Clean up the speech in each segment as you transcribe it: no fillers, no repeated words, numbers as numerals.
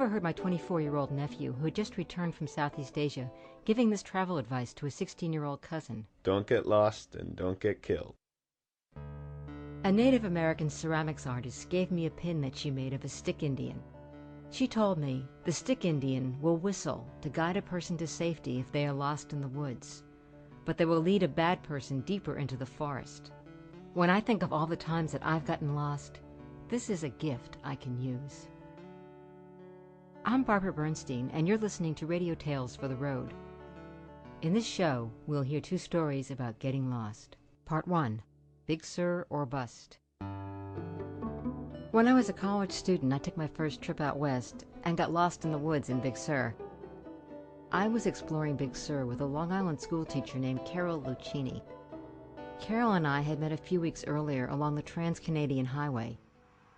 overheard my 24-year-old nephew, who had just returned from Southeast Asia, giving this travel advice to a 16-year-old cousin. Don't get lost and don't get killed. A Native American ceramics artist gave me a pin that she made of a stick Indian. She told me the stick Indian will whistle to guide a person to safety if they are lost in the woods, but they will lead a bad person deeper into the forest. When I think of all the times that I've gotten lost, this is a gift I can use. I'm Barbara Bernstein, and you're listening to Radio Tales for the Road. In this show, we'll hear 2 stories about getting lost. Part 1, Big Sur or Bust. When I was a college student, I took my first trip out west and got lost in the woods in Big Sur. I was exploring Big Sur with a Long Island schoolteacher named Carol Lucchini. Carol and I had met a few weeks earlier along the Trans-Canadian Highway.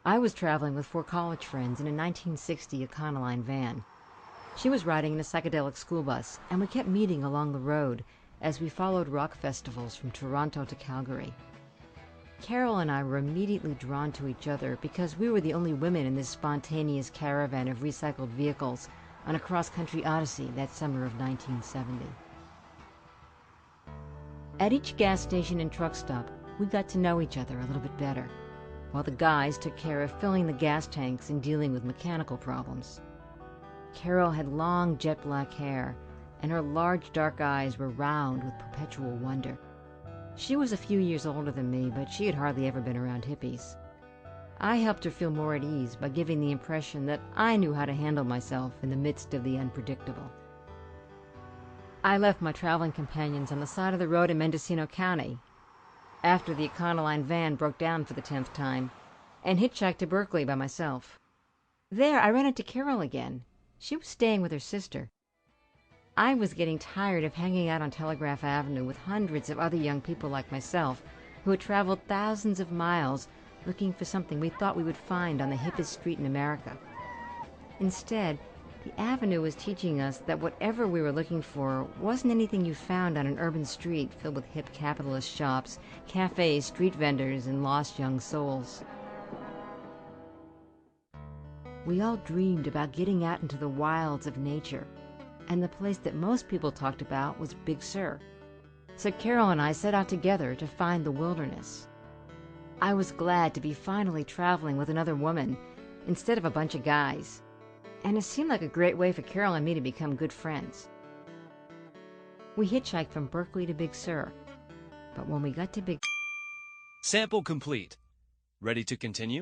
I was traveling with 4 college friends in a 1960 Econoline van. She was riding in a psychedelic school bus, and we kept meeting along the road as we followed rock festivals from Toronto to Calgary. Carol and I were immediately drawn to each other because we were the only women in this spontaneous caravan of recycled vehicles on a cross-country odyssey that summer of 1970. At each gas station and truck stop, we got to know each other a little bit better, while the guys took care of filling the gas tanks and dealing with mechanical problems. Carol had long jet black hair, and her large dark eyes were round with perpetual wonder. She was a few years older than me, but she had hardly ever been around hippies. I helped her feel more at ease by giving the impression that I knew how to handle myself in the midst of the unpredictable. I left my traveling companions on the side of the road in Mendocino County after the Econoline van broke down for the 10th time, and hitchhiked to Berkeley by myself. There I ran into Carol again. She was staying with her sister. I was getting tired of hanging out on Telegraph Avenue with hundreds of other young people like myself who had traveled thousands of miles looking for something we thought we would find on the hippest street in America. Instead, the avenue was teaching us that whatever we were looking for wasn't anything you found on an urban street filled with hip capitalist shops, cafes, street vendors, and lost young souls. We all dreamed about getting out into the wilds of nature, and the place that most people talked about was Big Sur. So Carol and I set out together to find the wilderness. I was glad to be finally traveling with another woman instead of a bunch of guys, and it seemed like a great way for Carol and me to become good friends. We hitchhiked from Berkeley to Big Sur, but when we got to Big... Sample complete. Ready to continue?